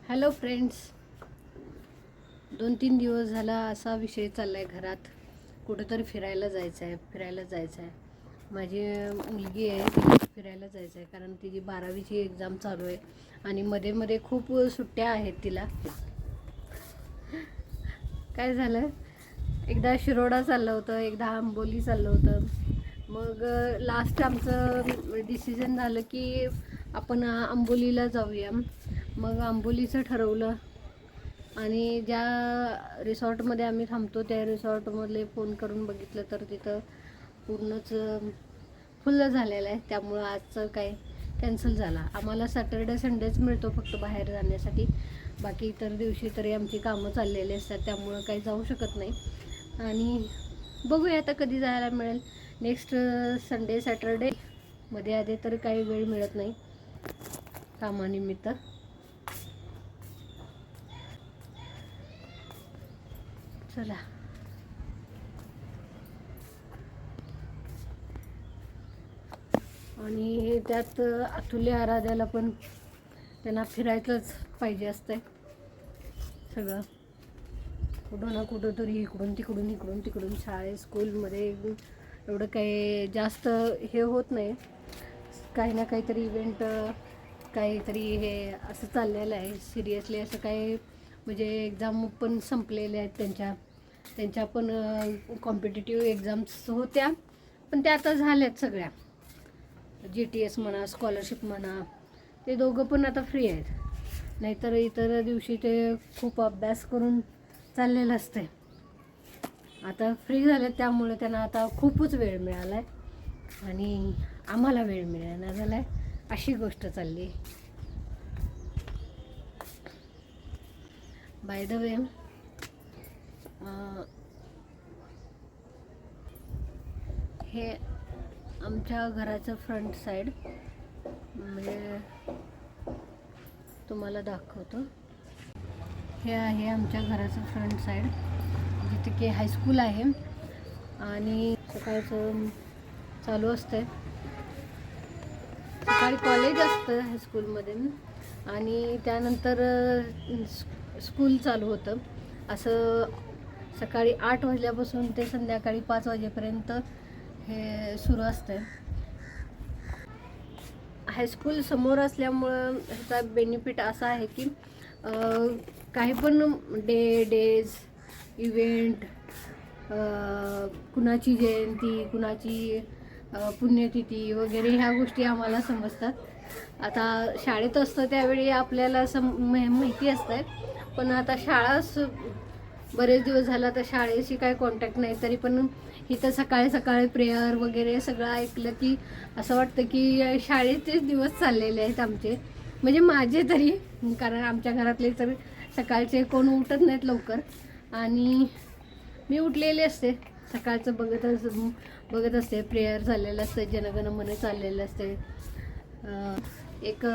Hello friends, 2-3 दिवस झाला असा विषय चालला आहे घरात. कुठंतरी फिरायला जायचं आहे. माझी मुलगी आहे, तिला फिरायला जायचं आहे कारण तिची 12वीची एक्झाम चालू आहे आणि मध्ये मध्ये खूप सुट्ट्या आहेत तिला. काय झालं, एकदा शिरोडा चाललं होतं, एकदा आंबोली चाललं होतं. मग लास्ट आमचं डिसिजन झालं की आपण आंबोलीला जाऊया. मग आंबोलीचं ठरवलं आणि ज्या रिसॉर्टमध्ये आम्ही थांबतो त्या रिसॉर्टमधले फोन करून बघितलं तर तिथं पूर्णच फुल्ल झालेलं आहे. त्यामुळं आजचं काय कॅन्सल झाला. आम्हाला सॅटर्डे संडेच मिळतो फक्त बाहेर जाण्यासाठी. बाकी इतर दिवशी तरी आमची कामं चाललेली असतात, त्यामुळं काही जाऊ शकत नाही. आणि बघूया आता कधी जायला मिळेल. नेक्स्ट संडे सॅटर्डे मध्ये आधी तर काही वेळ मिळत नाही कामानिमित्त. चला, आणि त्यात अतुल्य आराध्याला पण त्यांना फिरायचंच पाहिजे असतंय. सगळं कुठं ना कुठं तरी इकडून तिकडून शाळेत स्कूलमध्ये एवढं काही जास्त हे होत नाही. काही ना काहीतरी इव्हेंट, काहीतरी हे असं चाललेलं आहे. सिरियसली असं काही म्हणजे एक्झाम पण संपलेल्या आहेत त्यांच्या पण कॉम्पिटिटिव्ह एक्झाम्स होत्या, पण त्या आता झाल्यात सगळ्या. GTS म्हणा, स्कॉलरशिप म्हणा, ते दोघं पण आता फ्री आहेत. नाहीतर इतर दिवशी ते खूप अभ्यास करून चाललेलं असते. आता फ्री झाले त्यामुळे त्यांना आता खूपच वेळ मिळाला आहे आणि आम्हाला वेळ मिळाला झाला आहे, अशी गोष्ट चालली. बाय द वे, हे आमच्या घराचं फ्रंट साईड, म्हणजे तुम्हाला दाखवतो. हे आहे आमच्या घराचं फ्रंट साईड, जिथे की हायस्कूल आहे आणि सकाळचं चालू असतं. सकाळी कॉलेज असतं हायस्कूलमध्ये आणि त्यानंतर स्कूल चालू होतं. असं सकाळी 8 वाजल्यापासून ते संध्याकाळी 5 वाजेपर्यंत हे सुरू असतं. हायस्कूल समोर असल्यामुळं ह्याचा बेनिफिट असा आहे की काही पण डेज इव्हेंट, कुणाची जयंती, कुणाची पुण्यतिथी वगैरे ह्या गोष्टी आम्हाला समजतात. आता शाळेत असतं त्यावेळी आपल्याला माहिती असतं, पण आता शाळाच बरेच दिवस झाला तर शाळेशी काय कॉन्टॅक्ट नाही. तरी पण इथं सकाळी प्रेयर वगैरे सगळं ऐकलं की असं वाटतं की शाळेचेच दिवस चाललेले आहेत आमचे, म्हणजे माझे तरी. कारण आमच्या घरातले तर सकाळचे कोण उठत नाहीत लवकर आणि मी उठलेले असते. सकाळचं बघत असते, प्रेयर चाललेलं असतं, जनगण मन चाललेलं असते. एक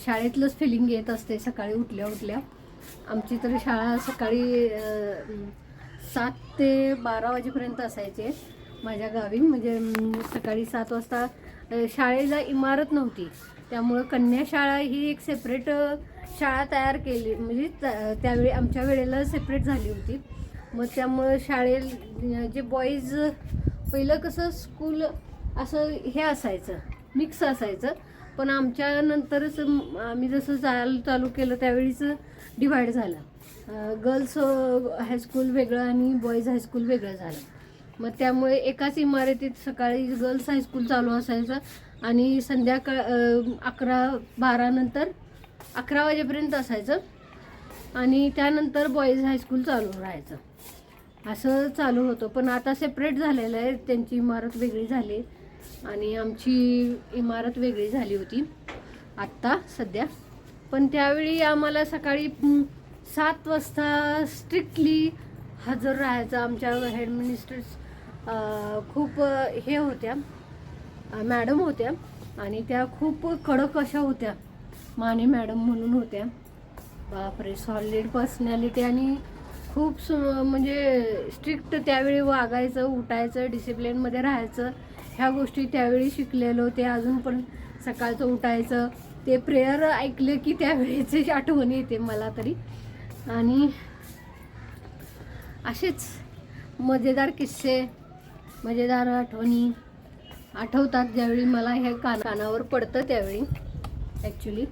शाळेतलंच फिलिंग येत असते सकाळी उठल्या. आमची तर शाळा सकाळी 7 ते 12 वाजेपर्यंत असायचे माझ्या गावी. म्हणजे सकाळी 7 वाजता शाळेला इमारत नव्हती, त्यामुळं कन्या शाळा ही एक सेपरेट शाळा तयार केली. म्हणजे त्यावेळी आमच्या वेळेला सेपरेट झाली होती. मग त्यामुळं जे बॉईज, पहिलं कसं स्कूल असं हे असायचं, मिक्स असायचं, पण आमच्या नंतरच आम्ही जसं जायला चालू केलं त्यावेळीच डिवाईड झालं. गर्ल्स हायस्कूल वेगळं आणि बॉईज हायस्कूल वेगळं झालं. मग त्यामुळे एकाच इमारतीत सकाळी गर्ल्स हायस्कूल चालू असायचं आणि संध्याकाळ 11-12 नंतर 11 वाजेपर्यंत असायचं आणि त्यानंतर बॉईज हायस्कूल चालू राहायचं. असं चालू होतं. पण आता सेपरेट झालेलं आहे, त्यांची इमारत वेगळी झाली आणि आमची इमारत वेगळी झाली होती आत्ता सध्या. पण त्यावेळी आम्हाला सकाळी 7 वाजता स्ट्रिक्टली हजर राहायचं. आमच्या हेडमिनिस्ट्रेस खूप हे होत्या, मॅडम होत्या आणि त्या खूप कडक अशा होत्या. माने मॅडम म्हणून होत्या. बापरे, सॉलिड पर्सनॅलिटी आणि खूप म्हणजे स्ट्रिक्ट त्यावेळी वागायचं, उठायचं, डिसिप्लिनमध्ये राहायचं. ह्या गोष्टी त्यावेळी शिकलेलो. ते अजून पण सकाळचं उठायचं, ते प्रेयर ऐकलं की त्यावेळेची आठवण येते मला तरी. आणि असेच मजेदार किस्से, मजेदार आठवणी आठवतात ज्यावेळी मला हे कानावर पडतं त्यावेळी ॲक्च्युली.